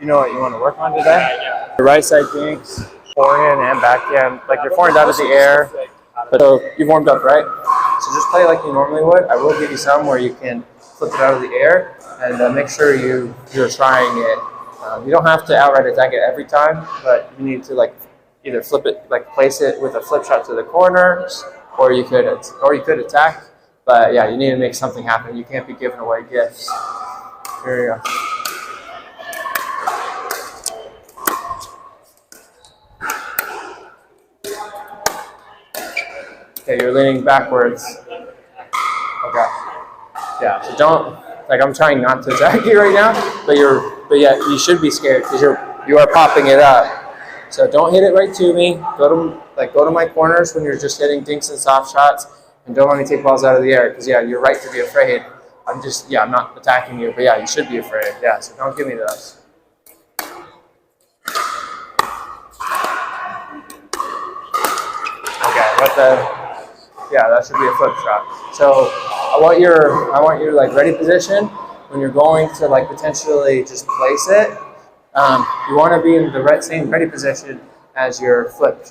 You know what you want to work on today? Yeah. Your right side dinks, forehand and backhand. Like you're forehand out of the air. So you've warmed up, right? So just play like you normally would. I will give you some where you can flip it out of the air and make sure you're trying it. You don't have to outright attack it every time, but you need to like either flip it, like place it with a flip shot to the corners, or you could attack. But yeah, you need to make something happen. You can't be giving away gifts. Here you go. Okay, you're leaning backwards. Okay. Yeah, so don't, like I'm trying not to attack you right now, but yeah, you should be scared because you are popping it up. So don't hit it right to me. Go to my corners when you're just hitting dinks and soft shots, and don't let me take balls out of the air because yeah, you're right to be afraid. I'm not attacking you, but yeah, you should be afraid. Yeah, so don't give me those. Okay, yeah, that should be a flip shot. So I want your like ready position when you're going to like potentially just place it. You want to be in the same ready position as your flip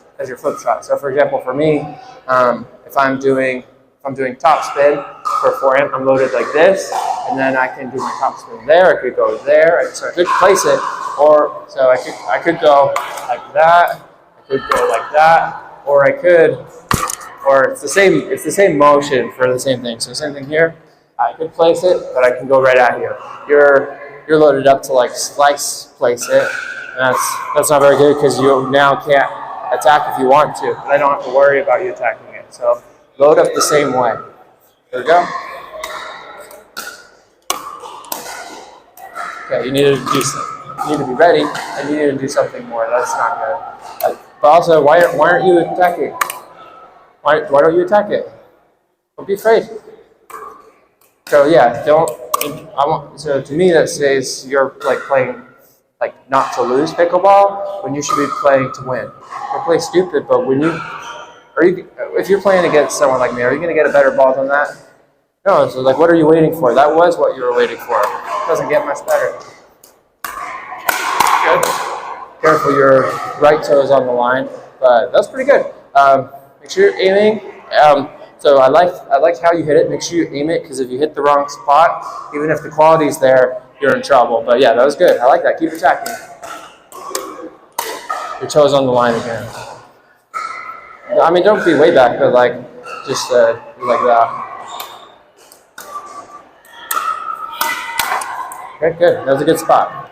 shot. So for example, for me, if I'm doing top spin for forehand, I'm loaded like this, and then I can do my top spin there. I could go there, so I could place it, or so I could go like that. I could go like that, or it's the same motion for the same thing. So same thing here. I could place it, but I can go right at you. You're loaded up to like slice place it. And that's not very good because you now can't attack if you want to. But I don't have to worry about you attacking it. So load up the same way. There we go. Okay, you need to be ready, and you need to do something more. That's not good. But also, why aren't you attacking? Why don't you attack it? Don't be afraid. So yeah, so to me that says you're like playing like not to lose pickleball when you should be playing to win. Don't play stupid, but if you're playing against someone like me, are you going to get a better ball than that? No. So like, what are you waiting for? That was what you were waiting for. It doesn't get much better. Good. Careful, your right toe is on the line, but that's pretty good. Make sure you're aiming. So I like how you hit it. Make sure you aim it, because if you hit the wrong spot, even if the quality's there, you're in trouble. But yeah, that was good. I like that. Keep attacking. Your toe's on the line again. I mean, don't be way back, but like just like that. Okay, good. That was a good spot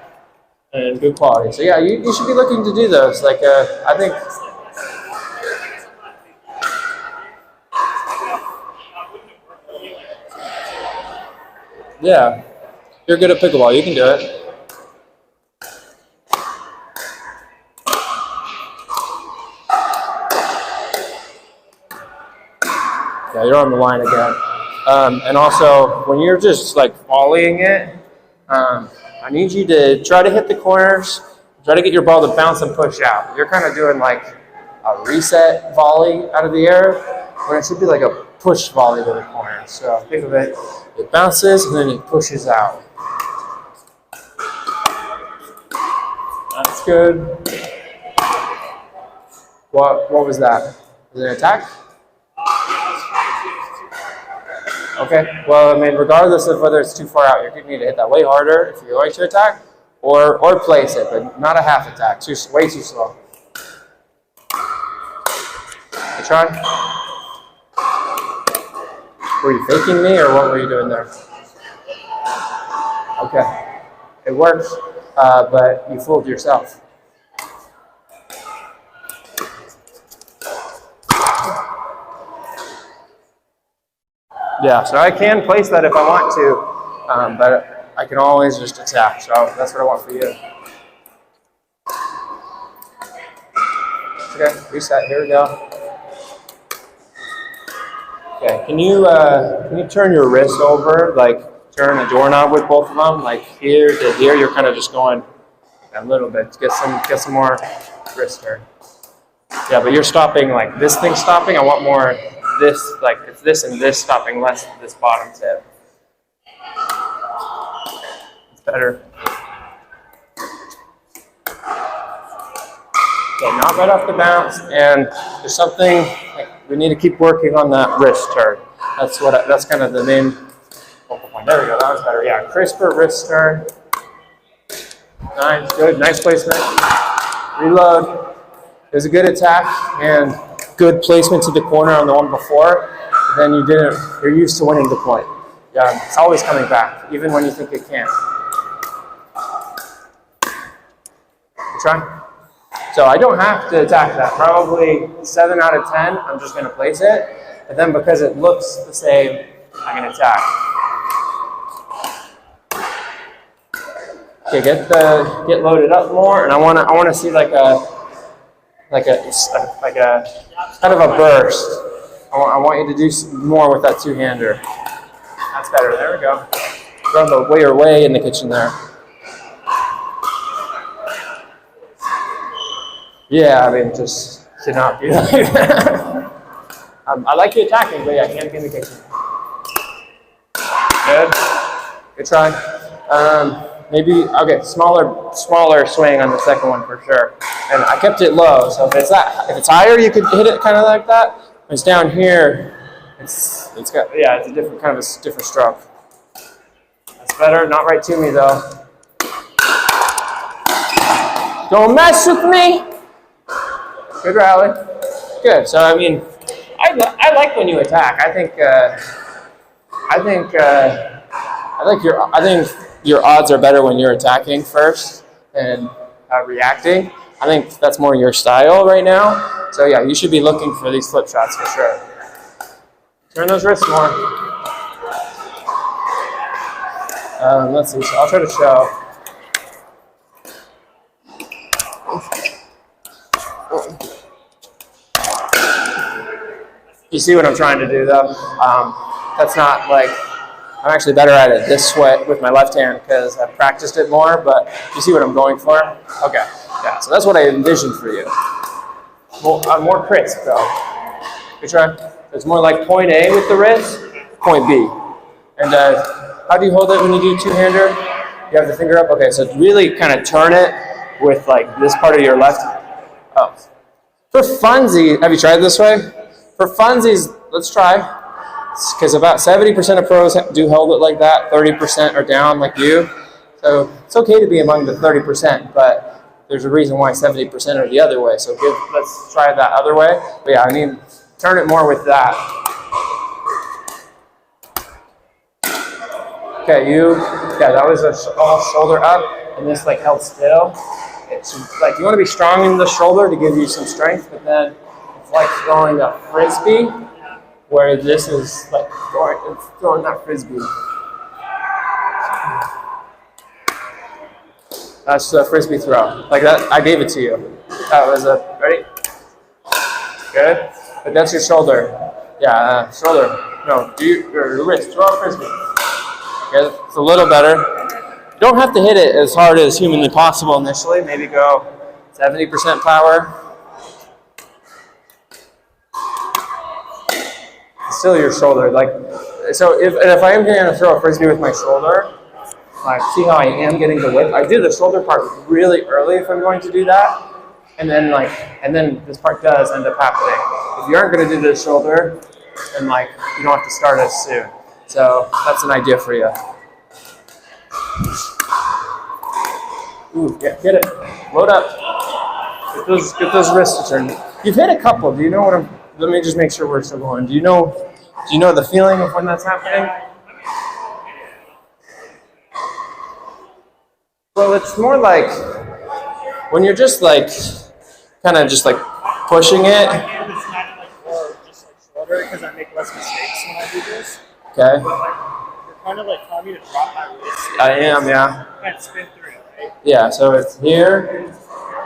and good quality. So yeah, you should be looking to do those. Like I think. Yeah, you're good at pickleball. You can do it. Yeah, you're on the line again. And also, when you're just like volleying it, I need you to try to hit the corners. Try to get your ball to bounce and push out. You're kind of doing like a reset volley out of the air, when it should be like a push volley to the corner. So think of it. It bounces and then it pushes out. That's good. What was that? Was it an attack? Okay. Well, I mean, regardless of whether it's too far out, you're going to need to hit that way harder if you're going to attack, or place it, but not a half attack. Way too slow. You try? Were you faking me, or what were you doing there? Okay. It works, but you fooled yourself. Yeah, so I can place that if I want to, but I can always just attack. So that's what I want for you. Okay, reset. Here we go. Okay, can you turn your wrist over, like turn a doorknob with both of them, like here to here? You're kind of just going a little bit to get some more wrist turn. Yeah, but you're stopping like this thing's stopping. I want more this, like it's this and this stopping, less this bottom tip. It's better. Okay, not right off the bounce, and there's something like we need to keep working on that wrist turn. That's kind of the main focal point. There we go. That was better. Yeah, crisper wrist turn. Nice, good, nice placement. Reload. It was a good attack and good placement to the corner on the one before. But then you're used to winning the point. Yeah, it's always coming back, even when you think it can't. You try. So I don't have to attack that. Probably 7 out of 10, I'm just going to place it. And then because it looks the same, I'm going to attack. Okay, get loaded up more, and I want to see like a kind of a burst. I want you to do more with that two-hander. That's better. There we go. You're way in the kitchen there. Yeah, I mean, just cannot do that. I like you attacking, but yeah, I can't get in the kitchen. Good try. Maybe, okay, smaller swing on the second one for sure. And I kept it low, so if it's higher, you could hit it kind of like that. When it's down here, it's a different kind of a different stroke. That's better, not right to me though. Don't mess with me. Good rally. Good. So I mean, I like when you attack. I think your odds are better when you're attacking first and reacting. I think that's more your style right now. So yeah, you should be looking for these flip shots for sure. Turn those wrists more. Let's see. So I'll try to show. You see what I'm trying to do though? That's not like, I'm actually better at it this way with my left hand because I've practiced it more, but you see what I'm going for? Okay, yeah, so that's what I envisioned for you. Well, I'm more crisp though. Good try. It's more like point A with the wrist, point B. And how do you hold it when you do two-hander? You have the finger up? Okay, so really kind of turn it with like this part of your left. Oh. For funsies, have you tried this way? For funsies, let's try. Because about 70% of pros do hold it like that, 30% are down like you. So it's okay to be among the 30%, but there's a reason why 70% are the other way. So let's try that other way. But yeah, I mean, turn it more with that. Okay, that was all shoulder up, and this like held still. It's like you want to be strong in the shoulder to give you some strength, but then it's like throwing a frisbee, where this is like throwing that frisbee. That's a frisbee throw. Like that, I gave it to you. That was ready? Good. But that's your shoulder. Yeah, shoulder. No, your wrist. Throw a frisbee. Okay, it's a little better. You don't have to hit it as hard as humanly possible initially. Maybe go 70% power. Still your shoulder. Like, so if I am going to throw a frisbee with my shoulder, like, see how I am getting the whip? I do the shoulder part really early if I'm going to do that, and then this part does end up happening. If you aren't going to do the shoulder, then like you don't have to start as soon. So that's an idea for you. Ooh, yeah, get it. Load up. Get those wrists to turn. You've hit a couple. Do you know what let me just make sure we're still going. Do you know the feeling of when that's happening? Well, it's more like when you're just like kind of just like pushing it. My hand is kind of like more just like shoulder because I make less mistakes when I do this. Okay. But like you're kind of like telling me to drop my wrist. I am, yeah. And spin through it, right? Yeah, so it's here.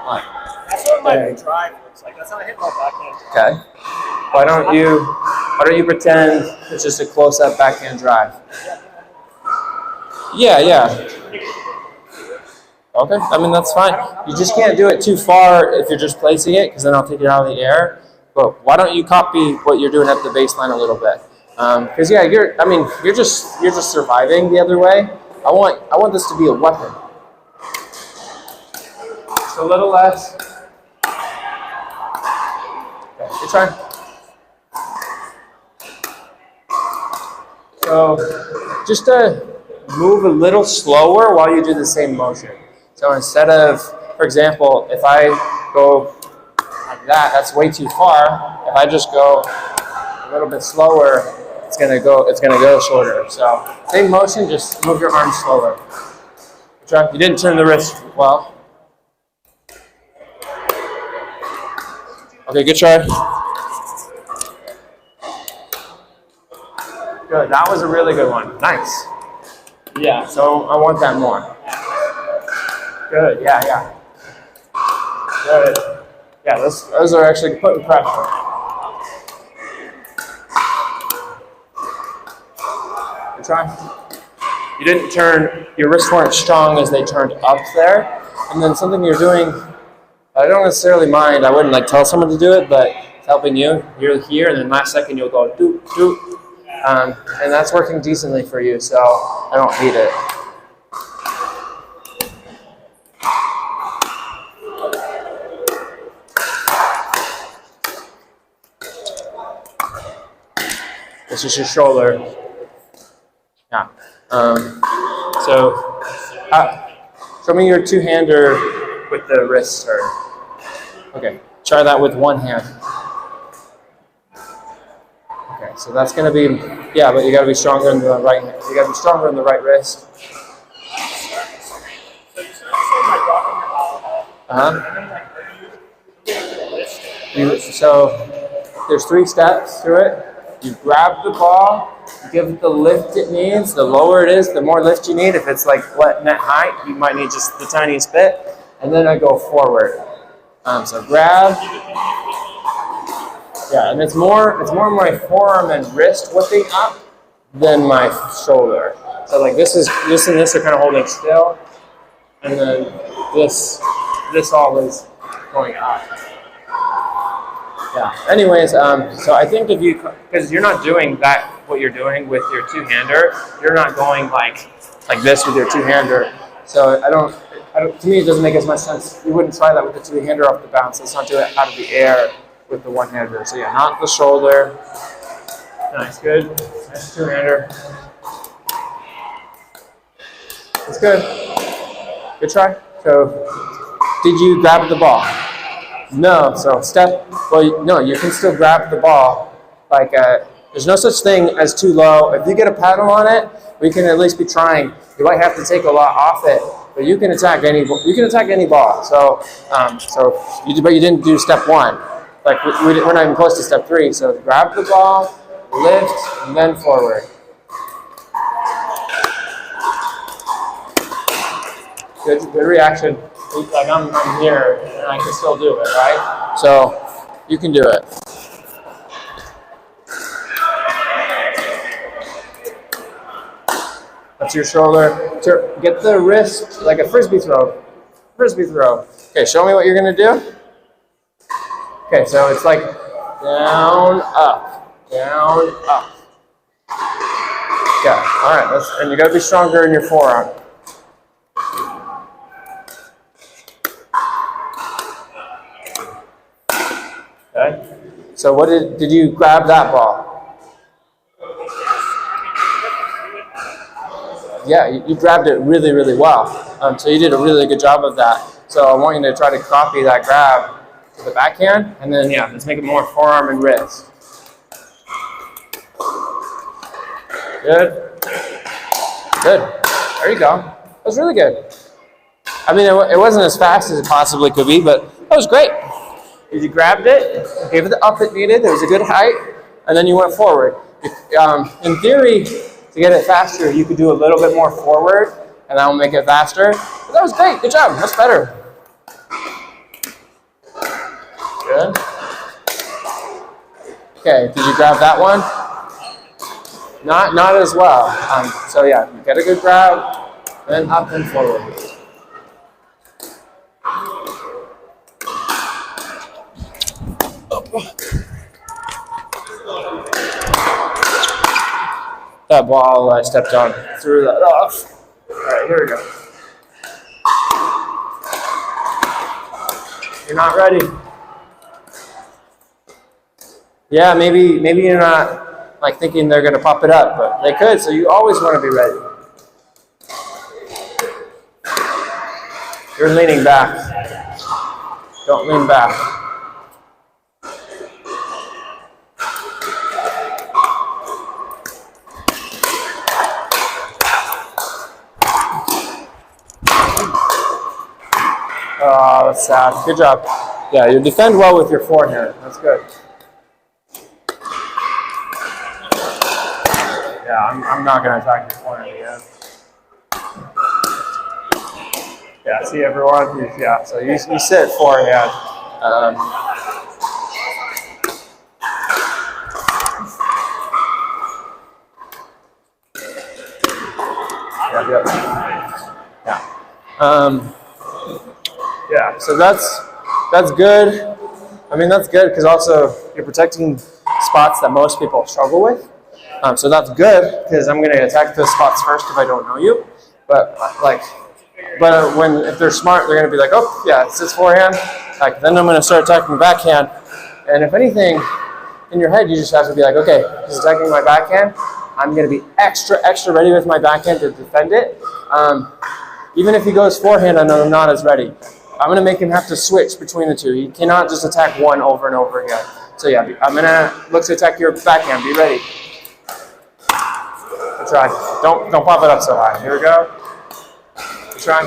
Like, that's what my drive looks like. That's how I hit my backhand. Okay. Why don't you pretend it's just a close-up backhand drive? Yeah. Okay, I mean, that's fine. You just can't do it too far if you're just placing it, because then I'll take it out of the air. But why don't you copy what you're doing at the baseline a little bit? Because yeah, you're just surviving the other way. I want this to be a weapon. Just a little less. try. So just to move a little slower while you do the same motion. So instead of, for example, if I go like that, that's way too far. If I just go a little bit slower, it's gonna go shorter. So same motion, just move your arms slower. Try. You didn't turn the wrist well. Okay, good try. Good. That was a really good one. Nice. Yeah. So I want that more. Good. Yeah. Yeah. Good. Yeah. Those are actually putting pressure. Good try. You didn't turn, your wrists weren't strong as they turned up there. And then something you're doing, I don't necessarily mind, I wouldn't like tell someone to do it, but it's helping you. You're here, and then last second you'll go doop, doop. And that's working decently for you, so I don't hate it. This is your shoulder. Yeah. So, show me your two-hander with the wrist turn. Okay, try that with one hand. Okay, so that's gonna be, yeah, but you gotta be stronger in the right hand. You gotta be stronger in the right wrist. So there's 3 steps to it. You grab the ball, you give it the lift it needs. The lower it is, the more lift you need. If it's like net height, you might need just the tiniest bit. And then I go forward. So grab. Yeah, and it's more my forearm and wrist whipping up than my shoulder. So like this and this are kind of holding still, and then this always going up. Yeah. Anyways, so I think if you, because you're not doing that, what you're doing with your two-hander, you're not going like this with your two-hander. So I don't. To me, it doesn't make as much sense. You wouldn't try that with the two-hander off the bounce. Let's not do it out of the air with the one-hander. So yeah, not the shoulder. Nice, good. Nice two-hander. That's good. Good try. So, did you grab the ball? No. So no, you can still grab the ball. Like, there's no such thing as too low. If you get a paddle on it, we can at least be trying. You might have to take a lot off it, but you can attack any. You can attack any ball. So, but you didn't do step 1. Like we're not even close to step 3. So grab the ball, lift, and then forward. Good reaction. Like I'm here and I can still do it, right? So you can do it. That's your shoulder. Get the wrist like a frisbee throw. Frisbee throw. Okay, show me what you're gonna do. Okay, so it's like down, up, down, up. Yeah, all right, and you gotta be stronger in your forearm. Okay, so what did you grab that ball? Yeah, you grabbed it really, really well. So you did a really good job of that. So I want you to try to copy that grab to the backhand, and then yeah, let's make it more forearm and wrist. Good. Good. There you go. That was really good. I mean, it wasn't as fast as it possibly could be, but that was great. You grabbed it, gave it the up it needed, there was a good height, and then you went forward. In theory, to get it faster, you could do a little bit more forward, and that will make it faster. But that was great. Good job. That's better. Good. Okay, did you grab that one? Not as well. So yeah, you get a good grab, then up and forward. That ball I stepped on, threw that off. All right, here we go. You're not ready. Yeah, maybe you're not like thinking they're gonna pop it up, but they could. So you always want to be ready. You're leaning back. Don't lean back. Oh, that's sad. Good job. Yeah, you defend well with your forehand. That's good. Yeah, I'm not going to attack your forehand again. Yeah, see everyone? Yeah, so you sit forehand. Yeah. Yeah, so that's good. I mean, that's good because also you're protecting spots that most people struggle with. So that's good because I'm going to attack those spots first if I don't know you. But if they're smart, they're going to be like, oh yeah, it's his forehand. Like then I'm going to start attacking backhand. And if anything, in your head, you just have to be like, okay, he's attacking my backhand. I'm going to be extra ready with my backhand to defend it. Even if he goes forehand, I know I'm not as ready. I'm going to make him have to switch between the two. He cannot just attack one over and over again. So yeah, I'm going to look to attack your backhand. Be ready. Good try. Don't pop it up so high. Here we go. Good try.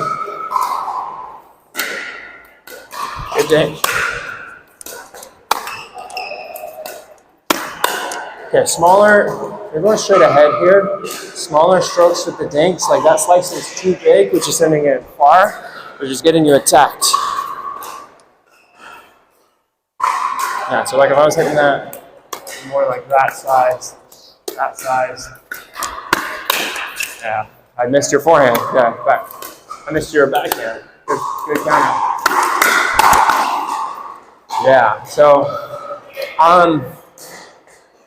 Good day. Okay, smaller. You're going straight ahead here. Smaller strokes with the dinks. Like that slice is too big, which is sending it far. We're just getting you attacked. Yeah, so like if I was hitting that more like that size. Yeah, I missed your forehand. Yeah, back. I missed your backhand. Good counter. Yeah, so,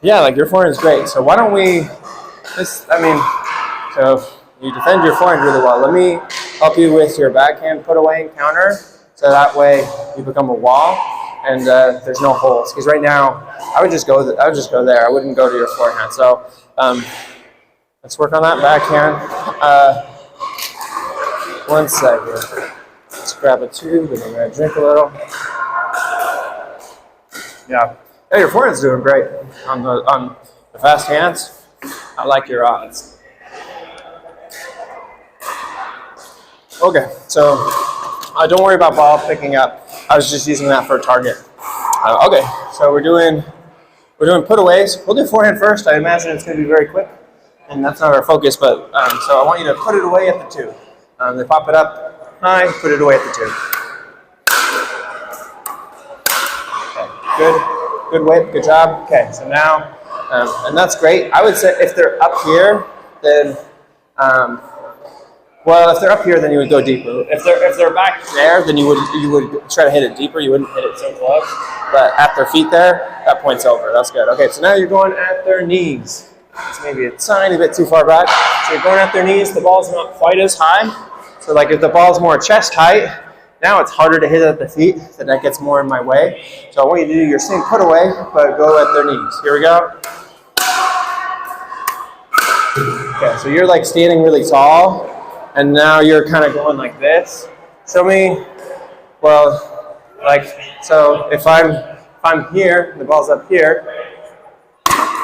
yeah, like your forehand is great. So why don't we, so you defend your forehand really well. Let me help you with your backhand put away and counter, so that way you become a wall and there's no holes. Because right now, I would just go there. I wouldn't go to your forehand. So let's work on that backhand. 1 second. Let's grab a tube and I'm gonna drink a little. Yeah, your forehand's doing great on the fast hands. I like your odds. Okay, so don't worry about ball picking up. I was just using that for a target. Okay, so we're doing putaways. We'll do forehand first. I imagine it's going to be very quick, and that's not our focus. But so I want you to put it away at the two. They pop it up high, put it away at the two. Okay, good whip, good job. Okay, so now, and that's great. I would say if they're up here, then. Well, if they're up here, then you would go deeper. If they're back there, then you would try to hit it deeper. You wouldn't hit it so close. But at their feet there, that point's over. That's good. Okay, so now you're going at their knees. It's maybe a tiny bit too far back. So you're going at their knees. The ball's not quite as high. So like if the ball's more chest height, now it's harder to hit at the feet. So that gets more in my way. So I want you to do your same put away, but go at their knees. Here we go. Okay, so you're like standing really tall. And now you're kind of going like this. Show me, well, like, so if I'm here, the ball's up here,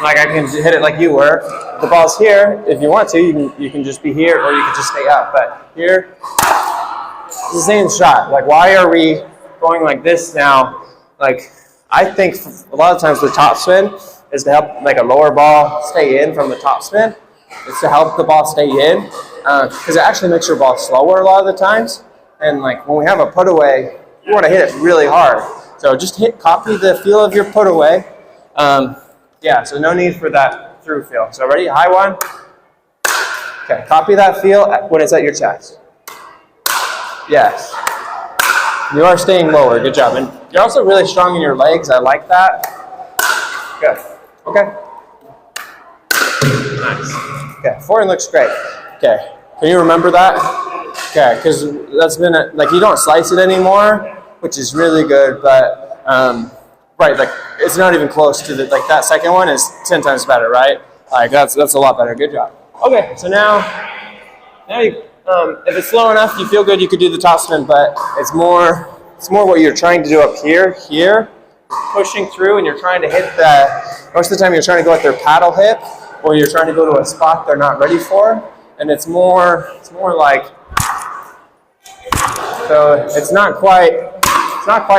like I can hit it like you were. The ball's here, if you want to, you can just be here or you can just stay up. But here, it's the same shot. Like, why are we going like this now? Like, I think a lot of times the topspin is to help like a lower ball stay in from the topspin. It's to help the ball stay in. Because it actually makes your ball slower a lot of the times. And like when we have a put away, you want to hit it really hard. So just copy the feel of your put away. Yeah, so no need for that through feel. So ready? High one. Okay, copy that feel when it's at your chest. Yes. You are staying lower. Good job. And you're also really strong in your legs. I like that. Good. Okay. Nice. Okay, forehand looks great. Okay, can you remember that? Okay, because that's been like you don't slice it anymore, which is really good. But right, like it's not even close to the, like that second one is 10 times better, right? Like that's a lot better. Good job. Okay, so now you, if it's slow enough, you feel good, you could do the topspin, but it's more what you're trying to do up here, pushing through, and you're trying to hit most of the time you're trying to go at their paddle hip, or you're trying to go to a spot they're not ready for, and it's more like, so it's not quite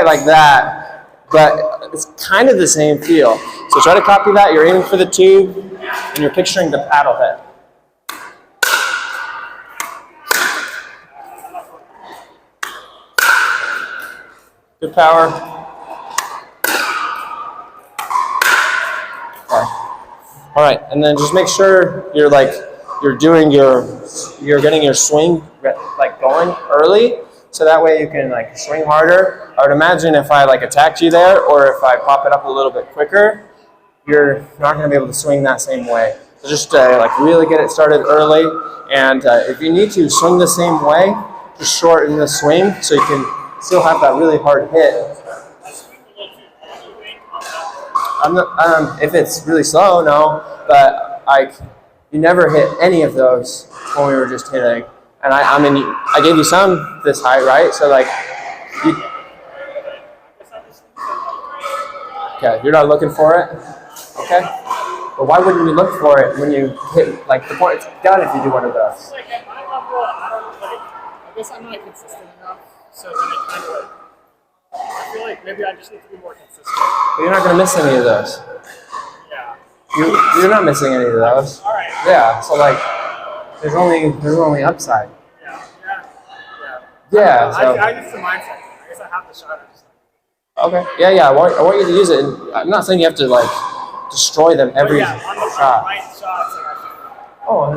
like that, but it's kind of the same feel. So try to copy that. You're aiming for the tube, and you're picturing the paddle hip. Good power. Okay. All right, and then just make sure you're getting your swing like going early, so that way you can like swing harder. I would imagine if I like attacked you there, or if I pop it up a little bit quicker, you're not going to be able to swing that same way. So just like really get it started early, and if you need to swing the same way, just shorten the swing so you can still have that really hard hit. I'm not, if it's really slow, no, but you never hit any of those when we were just hitting. And I mean, I gave you some this height, right? So like, okay, you're not looking for it, okay? But why wouldn't you look for it when you hit, like the point, it's done if you do one of those. Like at my level, I guess I'm not consistent enough, so then it kind of I feel like maybe I just need to be more consistent. But you're not going to miss any of those. Yeah. You're not missing any of those. All right. Yeah, so like, there's only upside. Yeah. So. I use the mindset. I guess I have the shot. Okay. Yeah. I want you to use it. And I'm not saying you have to like destroy them every on the shot. right shots, like I Oh,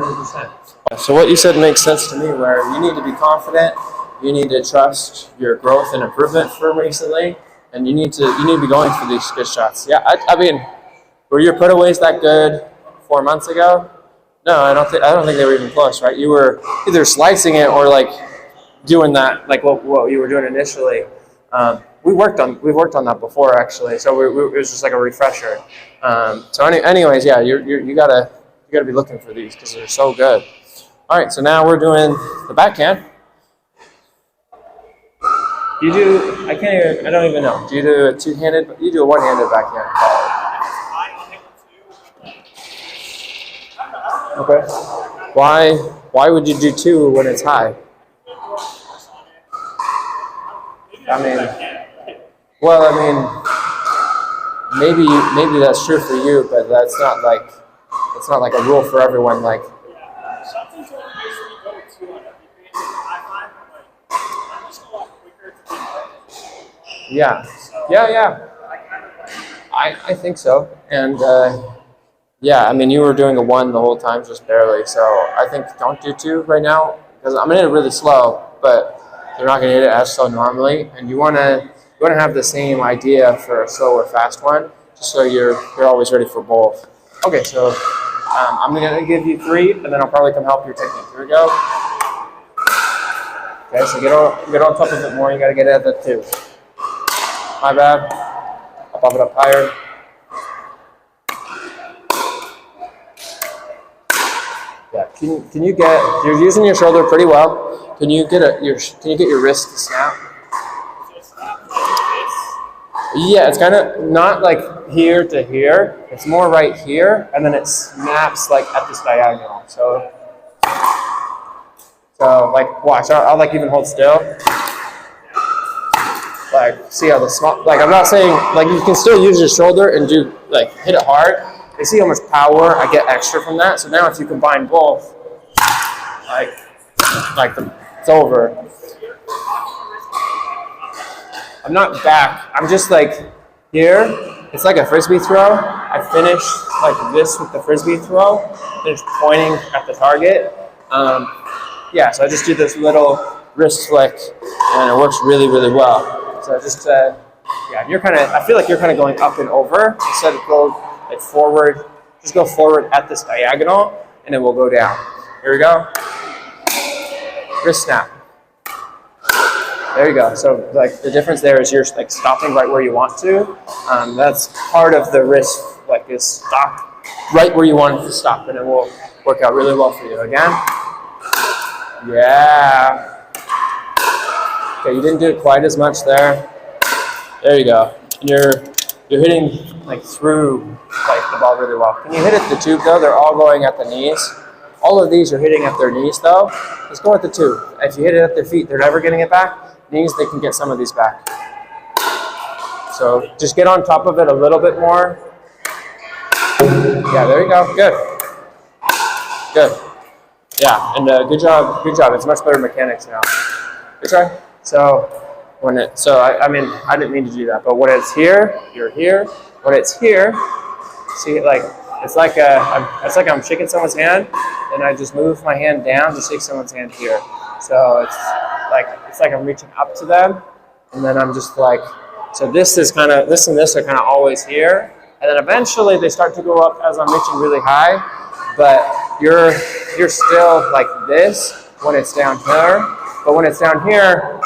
100%. So what you said makes sense to me. Where you need to be confident, you need to trust your growth and improvement from recently, and you need to be going for these good shots. Yeah. I mean, were your putaways that good 4 months ago? No, I don't think they were even close, right? You were either slicing it or like doing that, like what you were doing initially. We've worked on that before actually, so it was just like a refresher. So anyways, yeah, you gotta be looking for these because they're so good. All right, so now we're doing the backhand. You do? I don't even know. Do you do a two-handed? You do a one-handed backhand. Okay. Why would you do two when it's high? Maybe that's true for you, but that's not like a rule for everyone. Like, yeah. I think so, and yeah, I mean, you were doing a one the whole time, just barely. So I think don't do two right now because I'm gonna hit it really slow, but you're not gonna hit it as slow normally, and you wanna have the same idea for a slow or fast one, just so you're always ready for both. Okay, so I'm gonna give you three, and then I'll probably come help your technique. Here we go. Okay, so get on top of it more. You gotta get at the two. My bad. I'll pop it up higher. Yeah. Can you get? You're using your shoulder pretty well. Can you get your wrist to snap? Yeah, it's kind of not like here to here. It's more right here, and then it snaps like at this diagonal. So like watch. I'll like even hold still. Like see how the small. Like I'm not saying like you can still use your shoulder and do like hit it hard. You see how much power I get extra from that. So now if you combine both, it's over. I'm not back. I'm just like here. It's like a frisbee throw. I finish like this with the frisbee throw. Finish pointing at the target. Yeah, so I just do this little wrist flick, and it works really, really well. So just yeah, I feel like you're kind of going up and over instead of go like forward. Just go forward at this diagonal, and it will go down. Here we go. Wrist snap. There you go. So like the difference there is you're like stopping right where you want to. That's part of the wrist, like is stop right where you want it to stop, and it will work out really well for you. Again. Yeah. Okay, you didn't do it quite as much there. There you go. And you're hitting like through like the ball really well. Can you hit it at the tube though? They're all going at the knees. All of these are hitting at their knees though. Let's go at the tube. If you hit it at their feet, they're never getting it back. Knees, they can get some of these back. So just get on top of it a little bit more. Yeah, there you go. Good. Good. Yeah, and good job. Good job. It's much better mechanics now. Good try. So I mean, I didn't mean to do that, but when it's here, you're here. When it's here, see, like it's like I'm shaking someone's hand, and I just move my hand down to shake someone's hand here. So it's like I'm reaching up to them, and then I'm just like, so this and this are kind of always here, and then eventually they start to go up as I'm reaching really high, but you're still like this when it's down here, but when it's down here,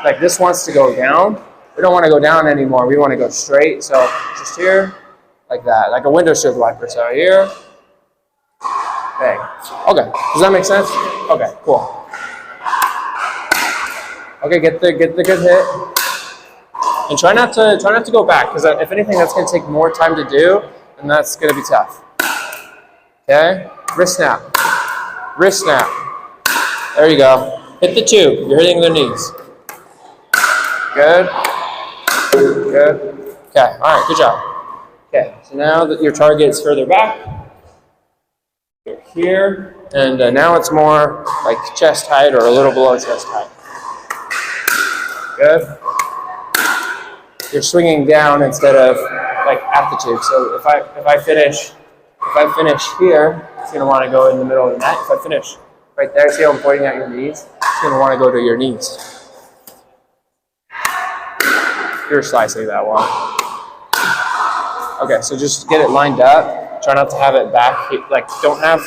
like this wants to go down. We don't want to go down anymore. We want to go straight. So just here, like that, like a windshield wiper. So here, bang. Okay, does that make sense? Okay, cool. Okay, get the good hit, and try not to go back, because if anything, that's going to take more time to do, and that's going to be tough. Okay, wrist snap, wrist snap. There you go. Hit the tube. You're hitting their knees. Good. Good. Okay. All right. Good job. Okay. So now that your target is further back, you're here, and now it's more like chest height or a little below chest height. Good. You're swinging down instead of like at the tube. So if I finish here, it's gonna want to go in the middle of the net. If I finish right there, see how I'm pointing at your knees? It's gonna want to go to your knees. You're slicing that one. Okay, so just get it lined up. Try not to have it back. Like don't have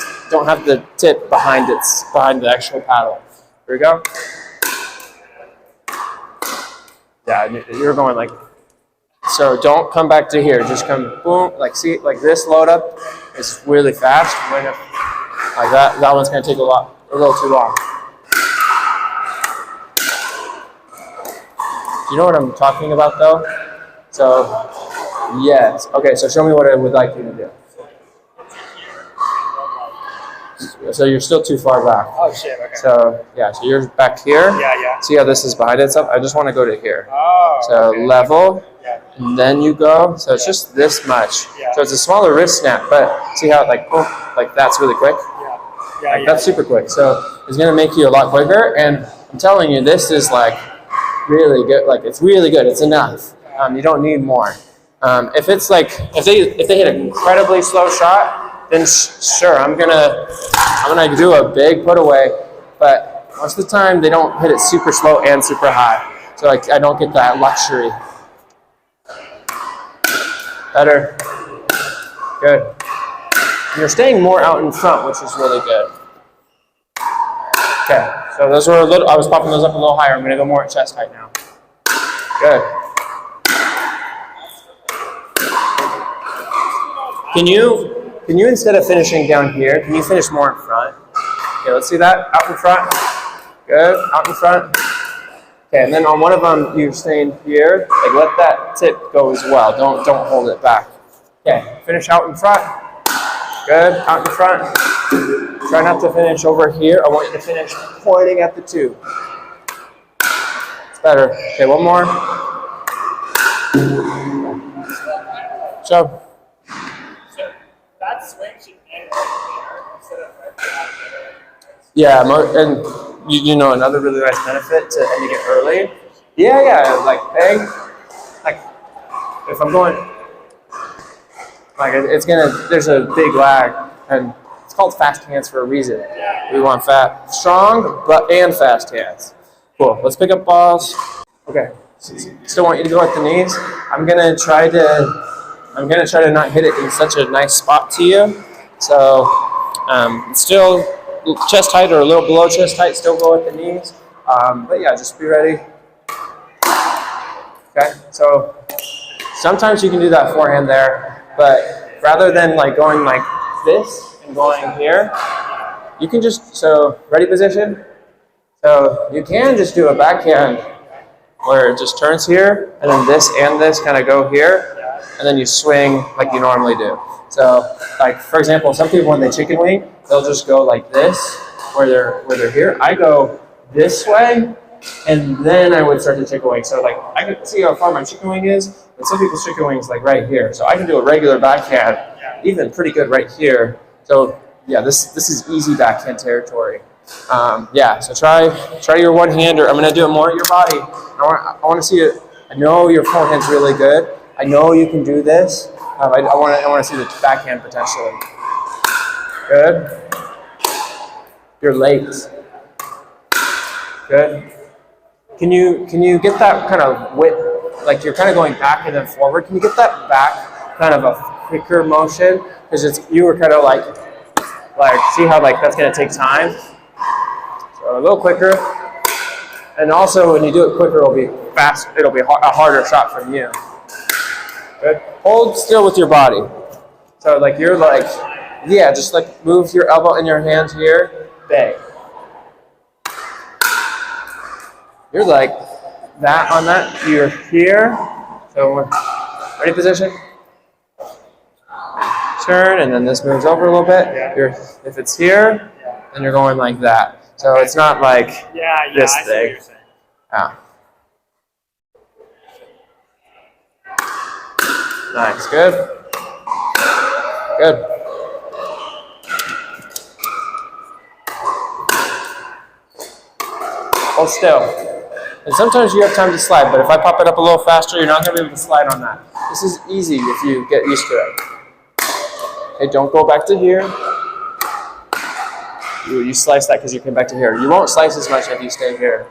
the tip behind the actual paddle. Here we go. Yeah, you're going like, so don't come back to here. Just come boom, like see, like this load up is really fast. Like that one's gonna take a little too long. Do you know what I'm talking about though? So, yes. Okay, so show me what I would like you to do. So you're still too far back. Oh shit, okay. So, yeah, so you're back here. Yeah, yeah. See how this is behind itself? I just want to go to here. Oh, so okay. Level, yeah. And then you go. So it's just this much. Yeah. So it's a smaller wrist snap, but see how it like that's really quick? Yeah. Yeah, like, that's super quick. So it's going to make you a lot quicker. And I'm telling you, this is like really good. Like it's really good. It's enough. You don't need more. If it's like if they hit an incredibly slow shot, then sure, I'm gonna do a big put away. But most of the time, they don't hit it super slow and super high. So like I don't get that luxury. Better. Good. And you're staying more out in front, which is really good. Okay. So those were I was popping those up a little higher. I'm going to go more at chest height now. Good. Can you instead of finishing down here, can you finish more in front? Okay, let's see that. Out in front. Good. Out in front. Okay, and then on one of them, you're staying here. Like let that tip go as well. Don't hold it back. Okay, finish out in front. Good. Out in front. Try not to finish over here. I want you to finish pointing at the tube. It's better. Okay, one more. So that swing should end right there instead of right there. Yeah, and you know another really nice benefit to ending it early. Yeah, like bang. Like if I'm going, like it's gonna. There's a big lag, and it's called fast hands for a reason. We want strong, and fast hands. Cool. Let's pick up balls. Okay. Still want you to go at the knees. I'm gonna try to not hit it in such a nice spot to you. So still chest height or a little below chest height. Still go at the knees. But yeah, just be ready. Okay, so sometimes you can do that forehand there, but rather than like going like this and going here, you can just, so ready position? So you can just do a backhand where it just turns here, and then this and this kind of go here, and then you swing like you normally do. So like, for example, some people when they chicken wing, they'll just go like this, where they're here. I go this way, and then I would start the chicken wing. So like, I can see how far my chicken wing is, but some people's chicken wing is like right here. So I can do a regular backhand, even pretty good right here. So yeah, this is easy backhand territory. Yeah, so try your one-hander. I'm gonna do it more at your body. I want to see it. I know your forehand's really good. I know you can do this. I want to see the backhand potentially. Good. Your legs. Good. Can you get that kind of width, like you're kind of going back and then forward? Can you get that back kind of a quicker motion? Because you were kind of like see how like that's gonna take time. So a little quicker. And also when you do it quicker, it'll be fast. It'll be a harder shot from you. Good. Hold still with your body. So like you're like, yeah, just like move your elbow and your hand here. Bang. You're like that on that. You're here. So ready position. Turn, and then this moves over a little bit. If it's here, then you're going like that. So it's not like this I see thing. what you're saying. Yeah. Nice. Good. Good. Hold still. And sometimes you have time to slide, but if I pop it up a little faster, you're not going to be able to slide on that. This is easy if you get used to it. Okay, don't go back to here. You slice that because you came back to here. You won't slice as much if you stay here.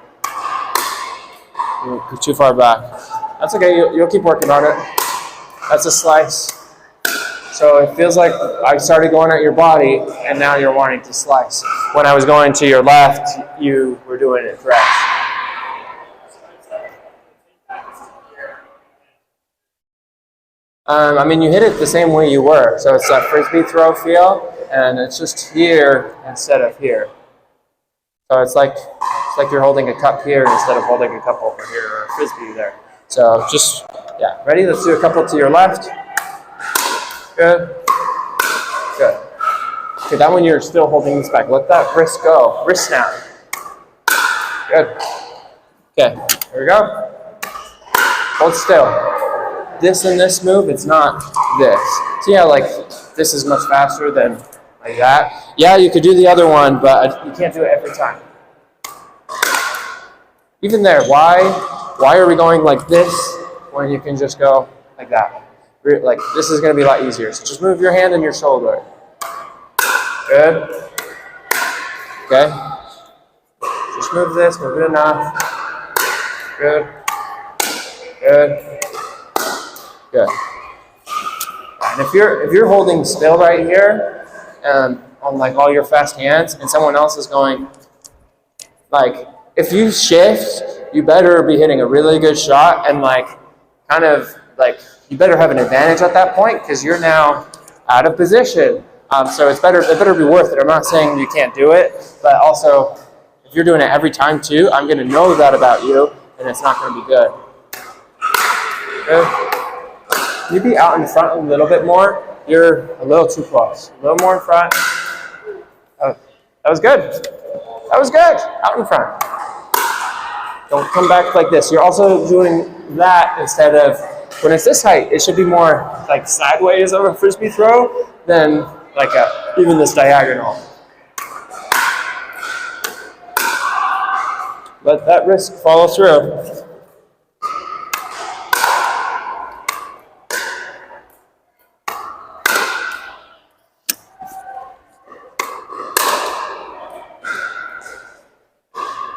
You're too far back. That's okay, you'll keep working on it. That's a slice. So it feels like I started going at your body, and now you're wanting to slice. When I was going to your left, you were doing it correct. I mean, you hit it the same way you were. So it's that frisbee throw feel, and it's just here instead of here. So it's like you're holding a cup here instead of holding a cup over here, or a frisbee there. So just, yeah, ready? Let's do a couple to your left. Good. Good. Okay, that one you're still holding this back. Let that wrist go. Wrist snap. Good. Okay, here we go. Hold still. This and this move, it's not this. See how like this is much faster than like that? Yeah, you could do the other one, but you can't do it every time. Even there, why are we going like this when you can just go like that? Like this is going to be a lot easier. So just move your hand and your shoulder. Good. Okay. Just move this, move it enough. Good. Good. Good. And if you're holding still right here, on like all your fast hands, and someone else is going, like if you shift, you better be hitting a really good shot, and like kind of like you better have an advantage at that point because you're now out of position. So it better be worth it. I'm not saying you can't do it, but also if you're doing it every time too, I'm going to know that about you, and it's not going to be good. Good. You be out in front a little bit more. You're a little too close. A little more in front. Oh, that was good. That was good. Out in front. Don't come back like this. You're also doing that instead of, when it's this height, it should be more like sideways of a frisbee throw than like even this diagonal. Let that wrist follow through.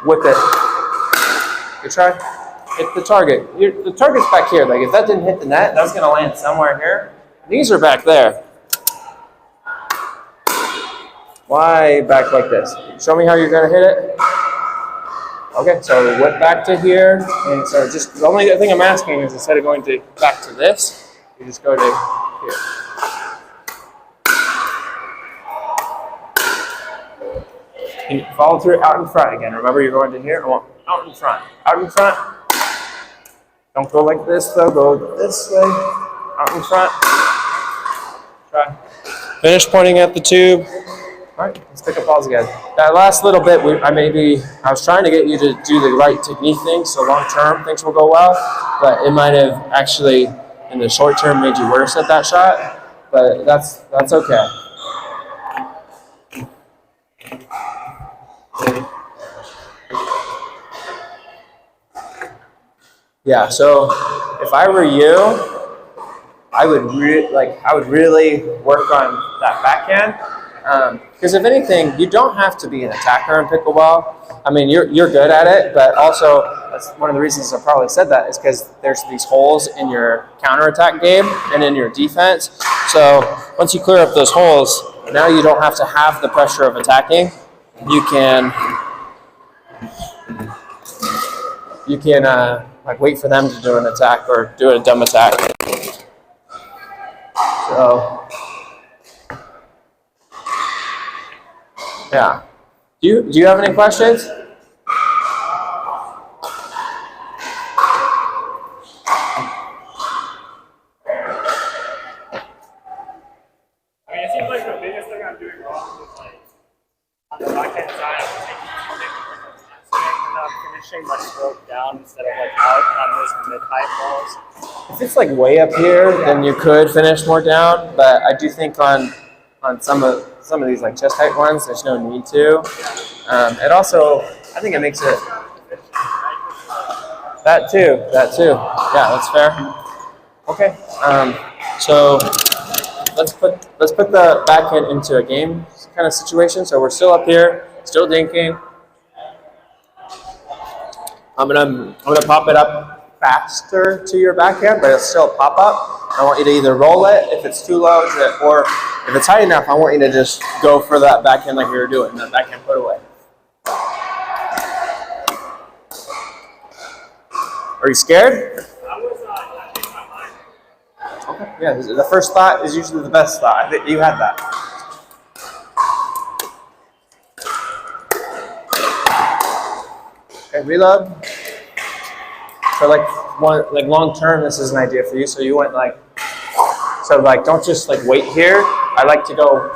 Whip it. Good try. Hit the target. The target's back here. Like if that didn't hit the net, that's going to land somewhere here. These are back there. Why back like this? Show me how you're going to hit it. Okay, so whip back to here, and so just the only thing I'm asking is instead of going to back to this, you just go to here. And you follow through out in front again. Remember, you're going to here. I want out in front. Out in front. Don't go like this though. Go this way. Out in front. Try. Finish pointing at the tube. All right, let's pick up balls again. That last little bit, I was trying to get you to do the right technique thing, so long term things will go well, but it might have actually, in the short term, made you worse at that shot, but that's okay. Yeah, so if I were you, I would really work on that backhand. Because if anything, you don't have to be an attacker in pickleball. I mean, you're good at it, but also that's one of the reasons I probably said that is because there's these holes in your counterattack game and in your defense. So once you clear up those holes, now you don't have to have the pressure of attacking. You can like wait for them to do an attack or do a dumb attack. So. Yeah. Do you have any questions? I mean, it seems like the biggest thing I'm doing wrong is like on the backhand side, I'm finishing my stroke down instead of like out on those mid-height balls. If it's like way up here, then you could finish more down. But I do think on some of these like chest height ones, there's no need to. It also, I think it makes it that too. Yeah, that's fair. Okay. So let's put the backhand into a game kind of situation. So we're still up here, still dinking. I'm gonna pop it up faster to your backhand, but it'll still pop up. I want you to either roll it if it's too low, or if it's high enough, I want you to just go for that backhand like you were doing, that backhand put away. Are you scared? Okay. Yeah, the first thought is usually the best thought. I think you had that. Okay, reload. So like long term, this is an idea for you. So you went don't just like wait here. I like to go.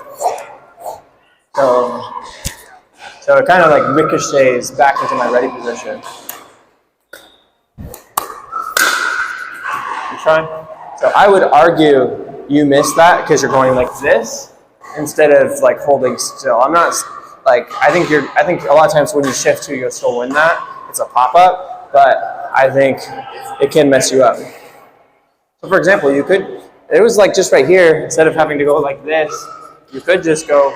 So it kind of like ricochets back into my ready position. You trying? So I would argue you missed that because you're going like this instead of like holding still. I'm not like I think a lot of times when you shift to, you'll still win that. It's a pop up, but I think it can mess you up. So for example, it was like just right here, instead of having to go like this, you could just go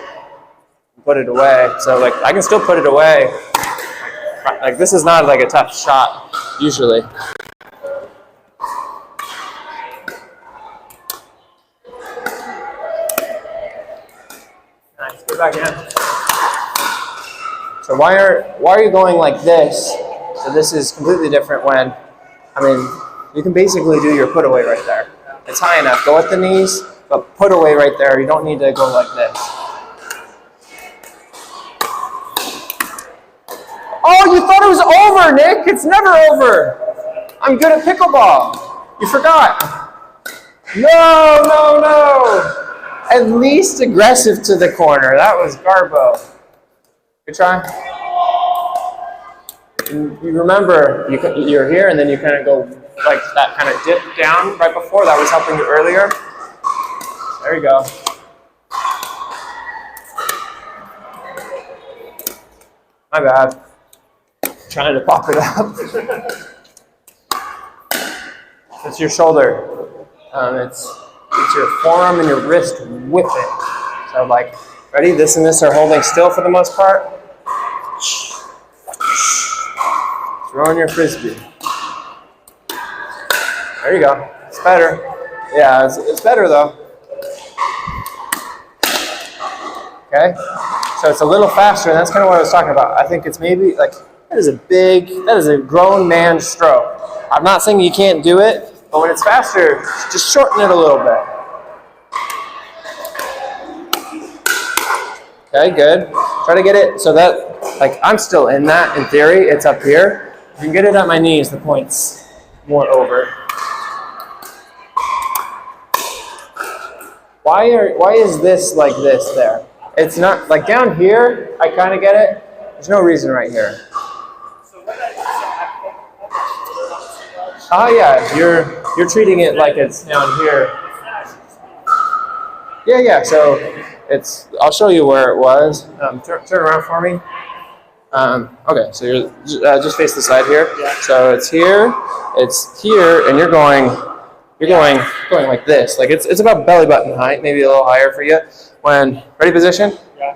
and put it away. So like I can still put it away. Like this is not like a tough shot usually. Nice, get back in. So why are you going like this? So this is completely different when, I mean, you can basically do your put away right there. It's high enough. Go at the knees, but put away right there. You don't need to go like this. Oh, you thought it was over, Nick. It's never over. I'm good at pickleball. You forgot. No. At least aggressive to the corner. That was Garbo. Good try. And you remember, you're here, and then you kind of go like that kind of dip down right before. That was helping you earlier. There you go. My bad. Trying to pop it up. It's your shoulder. It's your forearm and your wrist whipping. So like, ready? This and this are holding still for the most part. Throwing your frisbee. There you go. It's better. Yeah, it's better though. Okay? So it's a little faster, and that's kind of what I was talking about. I think it's maybe like that is a grown man stroke. I'm not saying you can't do it, but when it's faster, just shorten it a little bit. Okay, good. Try to get it so that, like, I'm still in that, in theory, it's up here. If you can get it at my knees, the point's more over. Why is this like this there? It's not, like down here, I kind of get it. There's no reason right here. Oh yeah, you're treating it like it's down here. Yeah, so it's, I'll show you where it was. Turn around for me. Okay, so you're just face the side here. So it's here, and you're going like this. Like it's about belly button height, maybe a little higher for you. When ready position? Yeah.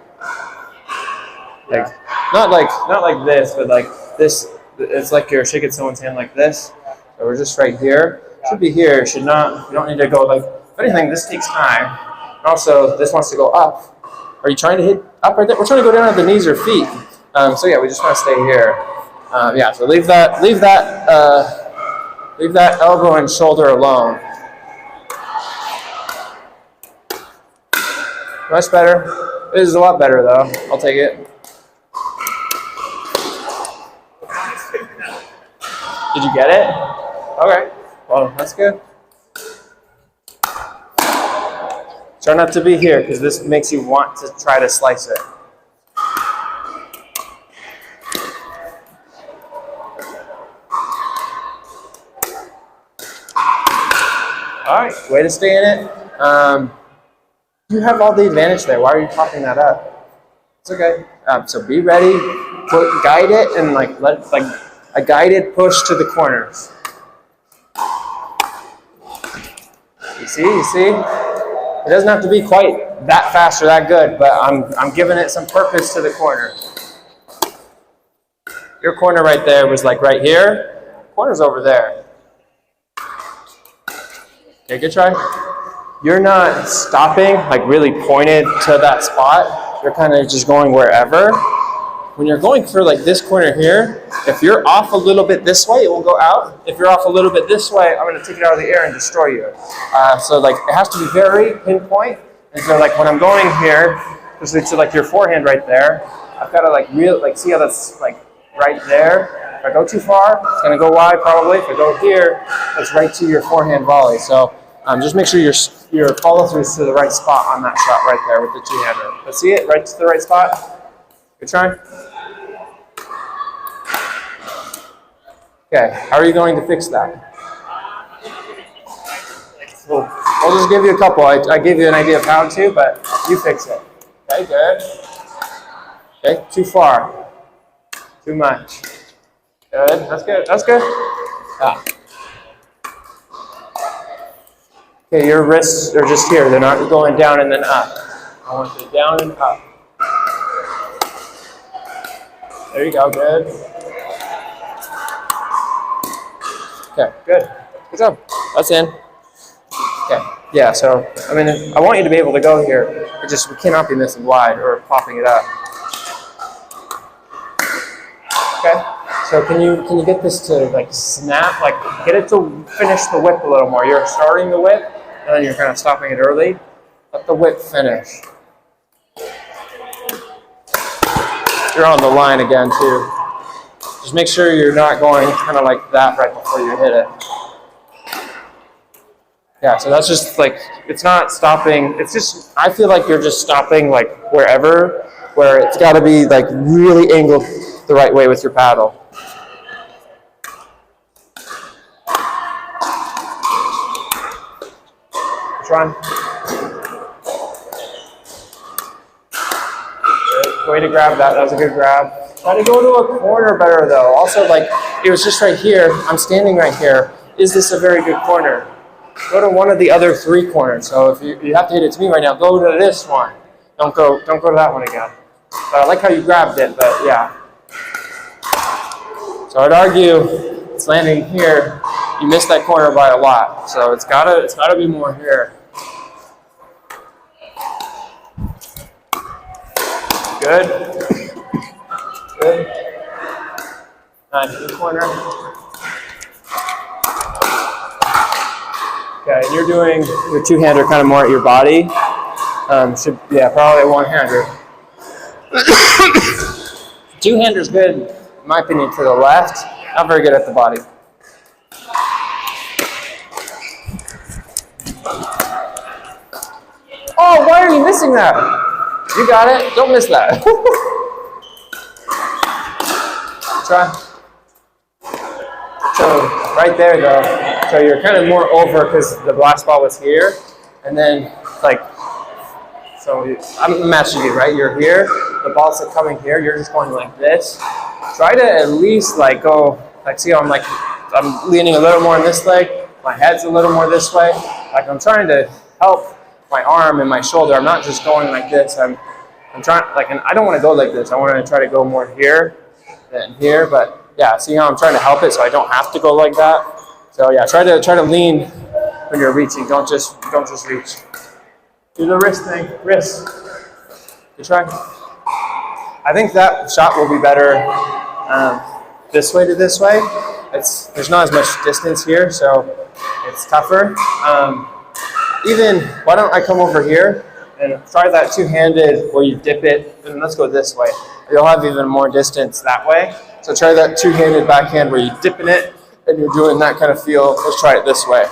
Like not like this, but like this. It's like you're shaking someone's hand like this. So we're just right here. Should be here. Should not. You don't need to go like. If anything, this takes time. And also, this wants to go up. Are you trying to hit up right there? We're trying to go down at the knees or feet. So yeah, we just want to stay here. Yeah. So leave that elbow and shoulder alone. Much better. This is a lot better though. I'll take it. Did you get it? Okay. Well, that's good. Try not to be here because this makes you want to try to slice it. All right, way to stay in it. You have all the advantage there. Why are you popping that up? It's okay. So be ready. Guide it and let a guided push to the corners. You see? It doesn't have to be quite that fast or that good, but I'm giving it some purpose to the corner. Your corner right there was like right here. Corner's over there. Okay, good try. You're not stopping, like really pointed to that spot. You're kind of just going wherever. When you're going for like this corner here, if you're off a little bit this way, it will go out. If you're off a little bit this way, I'm going to take it out of the air and destroy you. So like it has to be very pinpoint. And so like when I'm going here, especially to like your forehand right there, I've got to see how that's like right there. If I go too far, it's going to go wide probably. If I go here, it's right to your forehand volley. So just make sure your follow through is to the right spot on that shot right there with the two-hander. But see it right to the right spot? Good try. Okay, how are you going to fix that? Well, I'll just give you a couple. I gave you an idea of how to, but you fix it. Okay, good. Okay, too far. Too much. Good, that's good. That's good. Yeah. Okay, your wrists are just here. They're not going down and then up. I want you down and up. There you go, good. Okay, good. Good job. That's in. Okay, yeah, so, I mean, I want you to be able to go here. We cannot be missing wide or popping it up. Okay, so can you get this to, like, snap? Like, get it to finish the whip a little more. You're starting the whip, and then you're kind of stopping it early. Let the whip finish. You're on the line again, too. Just make sure you're not going kind of like that right before you hit it. Yeah, so that's just like, it's not stopping. It's just, I feel like you're just stopping like wherever, where it's got to be like really angled the right way with your paddle. Try. Way to grab that. That was a good grab. Try to go to a corner better though. Also, like, it was just right here. I'm standing right here. Is this a very good corner? Go to one of the other three corners. So if you have to hit it to me right now, go to this one. Don't go to that one again. But I like how you grabbed it, but yeah. So I'd argue it's landing here. You missed that corner by a lot. So it's gotta be more here. Good. Good. Nice, in the corner. Okay, and you're doing your two-hander kind of more at your body. Yeah, probably a one-hander. Two-hander's good, in my opinion, to the left. Not very good at the body. Oh, why are you missing that? You got it. Don't miss that. Try. So right there, though. So you're kind of more over because the last ball was here, and then like. So I'm matching you, right? You're here. The ball's coming here. You're just going like this. Try to at least like go. Like see how I'm leaning a little more on this leg. My head's a little more this way. Like I'm trying to help my arm and my shoulder. I'm not just going like this. I'm trying like, and I don't want to go like this. I want to try to go more here than here. But yeah, see how I'm trying to help it so I don't have to go like that. So yeah, try to lean when you're reaching. Don't just reach. Do the wrist thing. Wrist. Good try. I think that shot will be better this way to this way. There's not as much distance here, so it's tougher. Even, why don't I come over here and try that two-handed where you dip it, and let's go this way. You'll have even more distance that way. So try that two-handed backhand where you're dipping it and you're doing that kind of feel. Let's try it this way.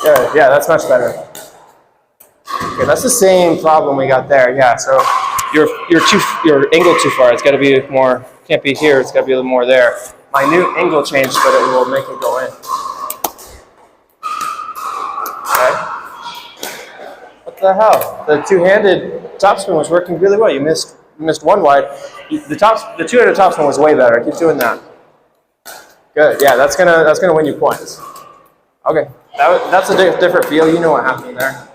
Good, yeah, that's much better. Okay, that's the same problem we got there. Yeah, so your angle too far. It's got to be more. Can't be here. It's got to be a little more there. My new angle changed, but it will make it go in. Okay. What the hell? The two-handed topspin was working really well. You missed one wide. The two-handed topspin was way better. Keep doing that. Good. Yeah, that's gonna win you points. Okay, that's a different feel. You know what happened there.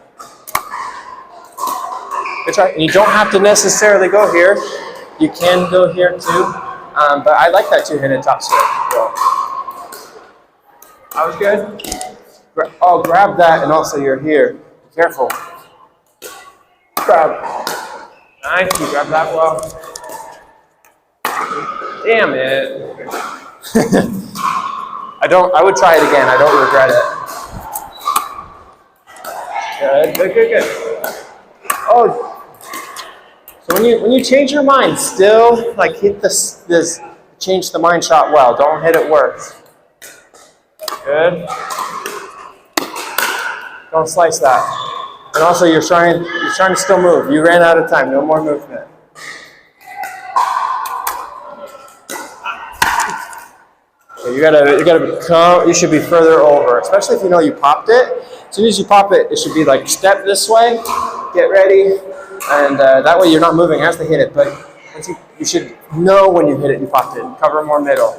Good try. And you don't have to necessarily go here. You can go here too. But I like that two-handed topspin. That was good. Grab that, and also you're here. Be careful. Grab. Nice. You grab that well. Damn it. I would try it again. I don't regret it. Good. Oh. So when you change your mind, still like hit this change the mind shot well. Don't hit it worse. Good. Don't slice that. And also you're trying to still move. You ran out of time. No more movement. Okay, you should be further over, especially if you know you popped it. As soon as you pop it, it should be like step this way, get ready, and that way you're not moving as they hit it. But once you should know when you hit it, you popped it. Cover more middle.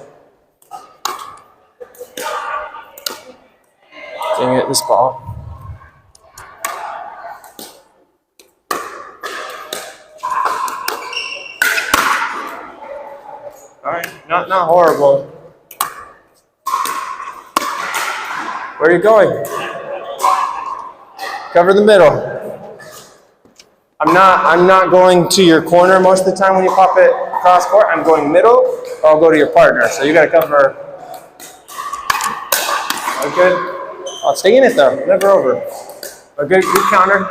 Dang it, this ball. All right, not horrible. Where are you going? Cover the middle. I'm not going to your corner most of the time when you pop it cross court. I'm going middle, or I'll go to your partner. So you got to cover. Oh, good. I'll stay in it though. Never over. A good counter.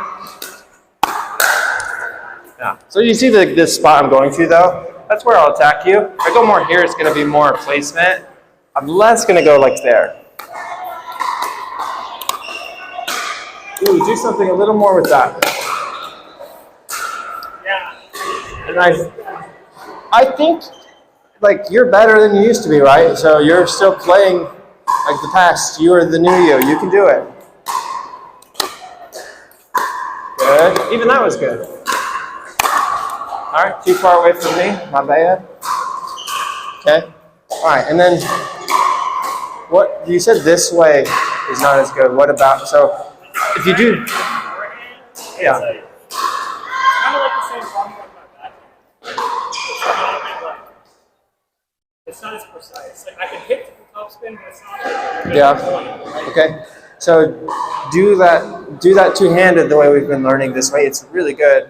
Yeah. So you see this spot I'm going to though. That's where I'll attack you. If I go more here, it's going to be more placement. I'm less going to go like there. Ooh, do something a little more with that. Yeah. And I think like you're better than you used to be, right? So you're still playing like the past. You are the new you. You can do it. Good. Even that was good. All right, too far away from me. My bad. Okay. All right, and then what you said this way is not as good. What about so? If you do, yeah. It's kind of like the same problem with my back. It's not as precise. Like I can hit the top spin, but it's not. Yeah. Okay. So do that two-handed the way we've been learning this way. It's really good.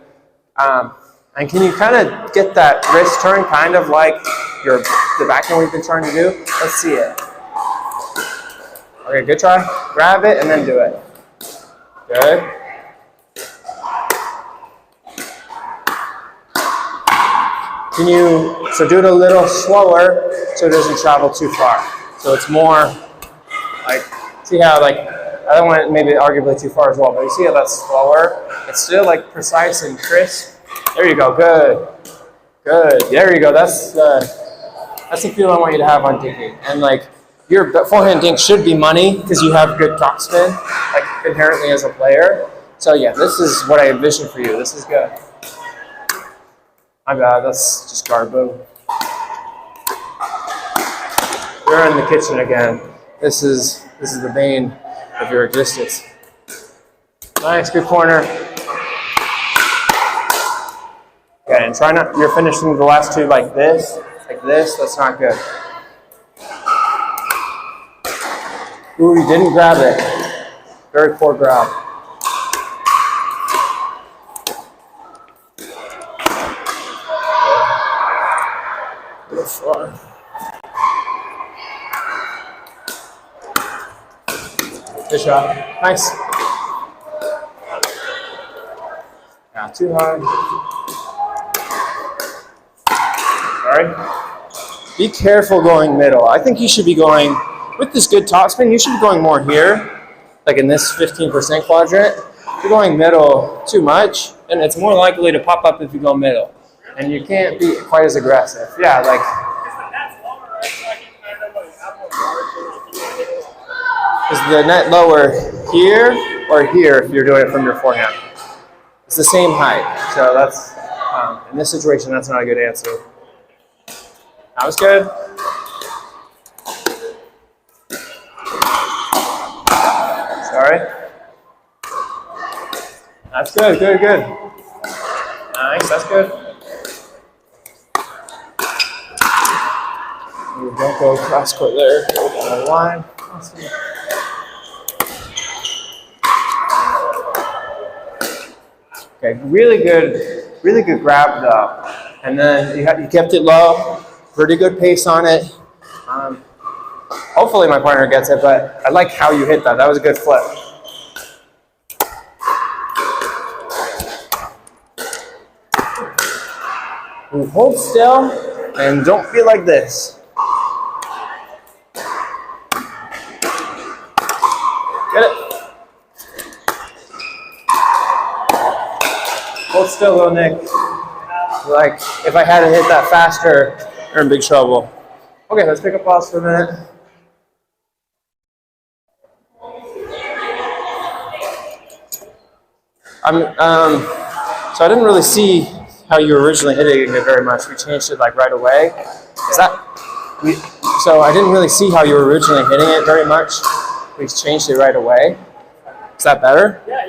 And can you kind of get that wrist turn kind of like the backhand we've been trying to do? Let's see it. Okay, good try. Grab it and then do it. Good. Can you, so do it a little slower so it doesn't travel too far. So it's more like, see how like, I don't want it maybe arguably too far as well, but you see how that's slower? It's still like precise and crisp. There you go, good. Good, there you go. That's the feel I want you to have on dinking. And like, your forehand dink should be money because you have good topspin, like inherently as a player. So yeah, this is what I envision for you. This is good. My bad, that's just garbo. You're in the kitchen again. This is the bane of your existence. Nice, good corner. Okay, and try not, you're finishing the last two like this, that's not good. Ooh, you didn't grab it. Very poor grab. Good shot. Nice. Not too hard. Sorry. Be careful going middle. I think you should be going, with this good topspin, you should be going more here, like in this 15% quadrant. If you're going middle too much, and it's more likely to pop up if you go middle. And you can't be quite as aggressive. Yeah, like. Is the net lower here or here if you're doing it from your forehand? It's the same height. So that's, in this situation, that's not a good answer. That was good. Sorry. That's good, good, good. Nice, that's good. Don't go cross court there. Go down the line. Awesome. Okay, really good grab though. And then you kept it low. Pretty good pace on it. Hopefully my partner gets it, but I like how you hit that. That was a good flip. And hold still and don't be like this. Get it. Hold still though, Nick. Like, if I hadn't hit that faster, you're in big trouble. Okay, let's take a pause for a minute. So I didn't really see how you were originally hitting it very much. We changed it like right away. So I didn't really see how you were originally hitting it very much. We changed it right away. Is that better? Yeah.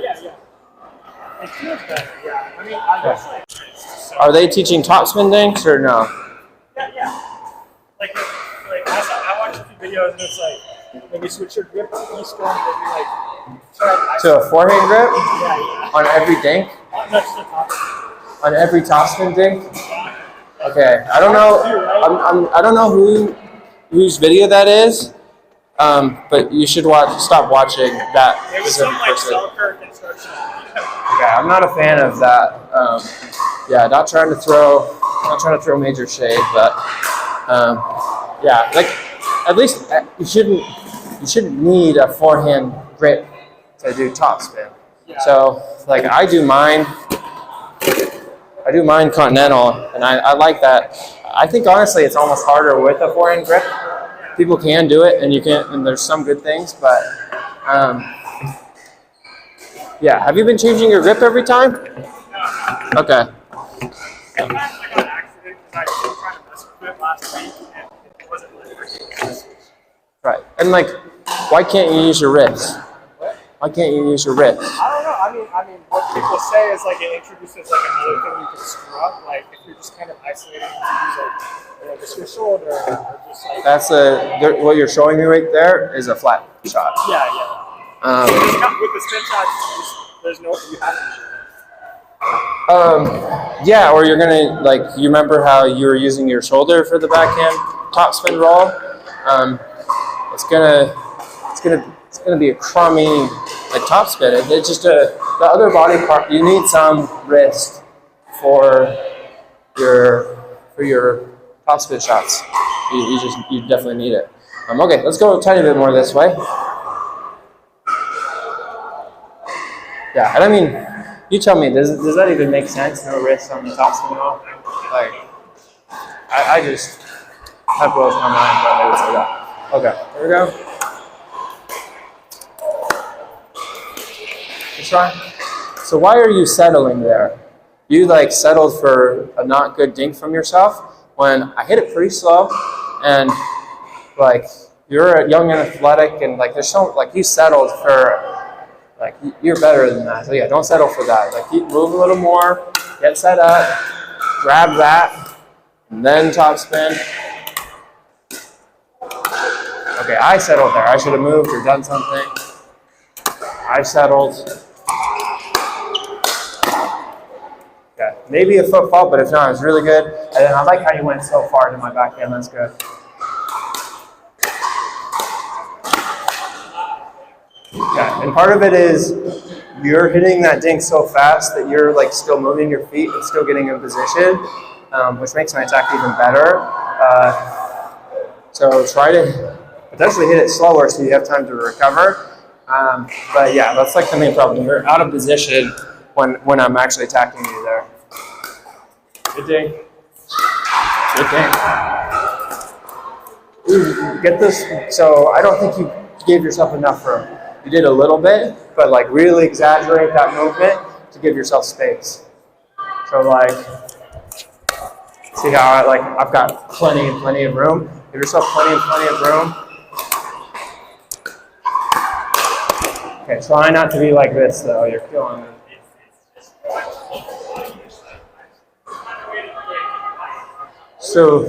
It feels better, yeah. I mean, I guess like... So are they teaching topspin dinks or no? Yeah. Like I watched a few videos and it's like, when you switch your grip to East Coast, maybe like... To a forehand grip? Yeah. On every dink? Not just the topspin. On every topspin dink? Okay, I don't know. I don't know whose video that is. But you should stop watching that. It was some like Selkirk instruction. Okay, I'm not a fan of that. Yeah, not trying to throw major shade, but yeah, like at least you shouldn't need a forehand grip to do topspin. Yeah. So like I do mine continental, and I like that. I think honestly it's almost harder with a forehand grip. People can do it, and you can't, and there's some good things, but yeah. Have you been changing your grip every time? Okay. Sometimes I got an accident because I was trying to mess with it last week, and it wasn't working. Right, and like, why can't you use your wrist? What? Why can't you use your wrist? I don't know. I mean, what people say is like it introduces like another thing you can screw up. Like if you're just kind of isolating to use like just your shoulder or just like. What you're showing me right there is a flat shot. Yeah. So with the spin shots, there's no, you have to. Yeah, or you're gonna like you remember how you were using your shoulder for the backhand topspin roll. It's gonna be a crummy like topspin. It's just the other body part. You need some wrist for your topspin shots. You definitely need it. Okay, let's go a tiny bit more this way. Yeah, and I mean, you tell me, does that even make sense? No wrist on the topspin roll? Like, I just, that blows my mind that they would say that. Okay, here we go. Let's try. So why are you settling there? You like settled for a not good dink from yourself when I hit it pretty slow, and like you're young and athletic, and like there's so like you settled for. Like, you're better than that. So yeah, don't settle for that. Like, move a little more, get set up, grab that, and then topspin. Okay, I settled there. I should have moved or done something. I settled. Yeah, maybe a foot fault, but if not, it's really good. And then I like how you went so far to my backhand. That's good. Yeah, and part of it is you're hitting that dink so fast that you're like still moving your feet and still getting in position, which makes my attack even better. So try to potentially hit it slower so you have time to recover. But yeah, that's like the main problem. You're out of position when I'm actually attacking you there. Good dink. Good dink. Ooh, get this. So I don't think you gave yourself enough room. You did a little bit, but like really exaggerate that movement to give yourself space. So like, see how I've got plenty of room. Give yourself plenty of room. Okay, try not to be like this though. You're killing it. So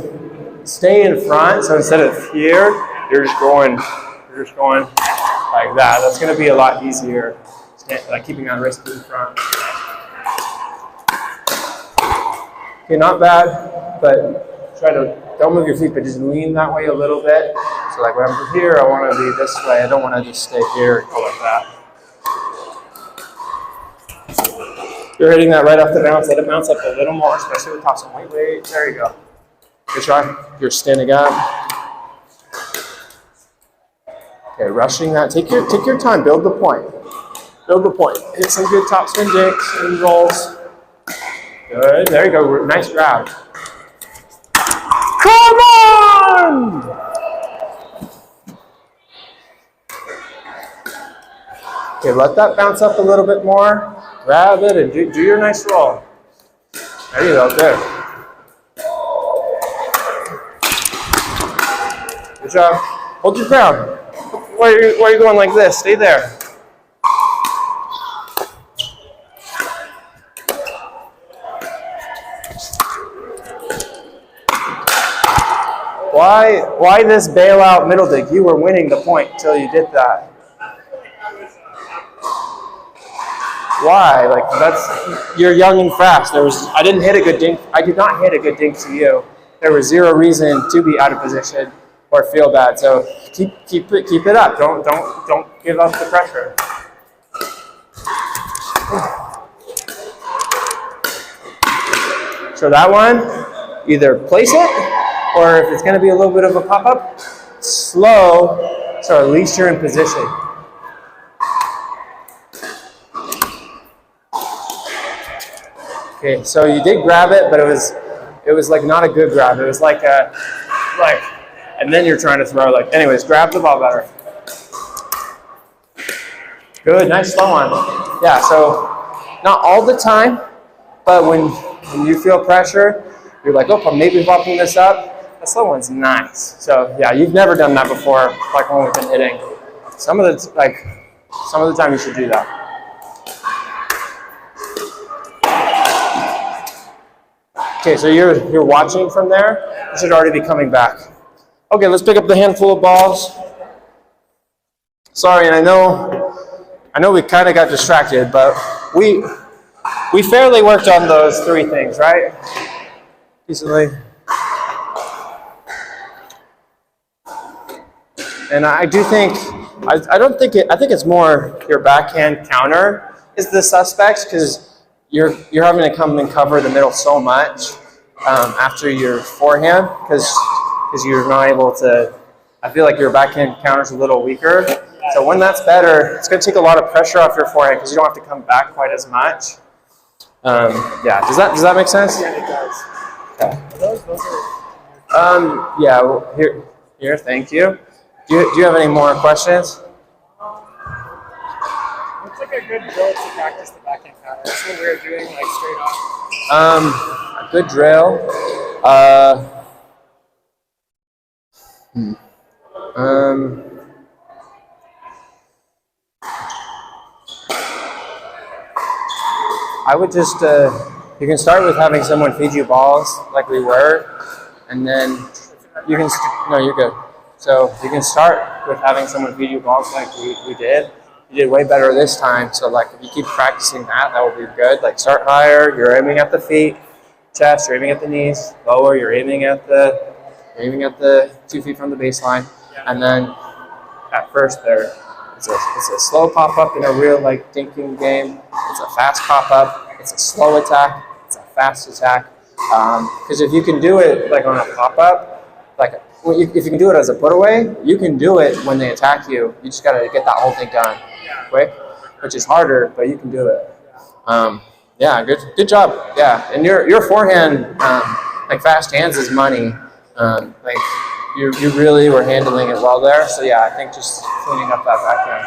stay in front. So instead of here, you're just going like that. That's going to be a lot easier, like keeping on wrist in front. Okay, not bad, but don't move your feet, but just lean that way a little bit. So like when I'm here, I want to be this way. I don't want to just stay here and go like that. You're hitting that right off the bounce. Let it bounce up a little more, especially with tossing. Wait. There you go. Good try. You're standing up. Okay, rushing that. Take your time. Build the point. Build the point. Hit some good topspin dinks and rolls. Good. There you go. Nice grab. Come on! Okay, let that bounce up a little bit more. Grab it and do your nice roll. There you go. Good. Good job. Hold your ground. Why are you going like this? Stay there. Why this bailout middle dig? You were winning the point until you did that. Why? Like you're young and fast. I didn't hit a good dink. I did not hit a good dink to you. There was zero reason to be out of position or feel bad. So keep it up. Don't give up the pressure. So that one, either place it, or if it's going to be a little bit of a pop-up, slow, so at least you're in position. Okay, so you did grab it, but it was like not a good grab. It was like and then you're trying to throw like. Anyways, grab the ball better. Good, nice slow one. Yeah, so not all the time, but when you feel pressure, you're like, oh, I'm maybe bumping this up. That slow one's nice. So yeah, you've never done that before, like when we've been hitting. Some of the time you should do that. Okay, so you're watching from there. You should already be coming back. Okay, let's pick up the handful of balls. Sorry, and I know we kind of got distracted, but we fairly worked on those 3 things, right? Easily. And I do think, I don't think I think it's more your backhand counter is the suspect, because you're having to come and cover the middle so much after your forehand, because you're not able to. I feel like your backhand counter is a little weaker. So when that's better, it's going to take a lot of pressure off your forehand because you don't have to come back quite as much. Yeah, does that make sense? Yeah, it does. Okay. Those are. Yeah. Well, here. Thank you. Do you have any more questions? Looks like a good drill to practice the backhand counter. That's what we're doing, like straight on. A good drill. I would just, you can start with having someone feed you balls like we were, and then you can, no, you're good. So you can start with having someone feed you balls like we did. You did way better this time, so like if you keep practicing that will be good. Like start higher, you're aiming at the feet, chest, you're aiming at the knees, lower, you're aiming at the 2 feet from the baseline, and then at first there, it's a slow pop-up in a real like dinking game. It's a fast pop-up. It's a slow attack. It's a fast attack. Because if you can do it like on a pop-up, like if you can do it as a put-away, you can do it when they attack you. You just got to get that whole thing done quick, which is harder, but you can do it. Yeah, good job. Yeah, and your forehand, like fast hands is money. Like you really were handling it well there. So yeah, I think just cleaning up that backhand.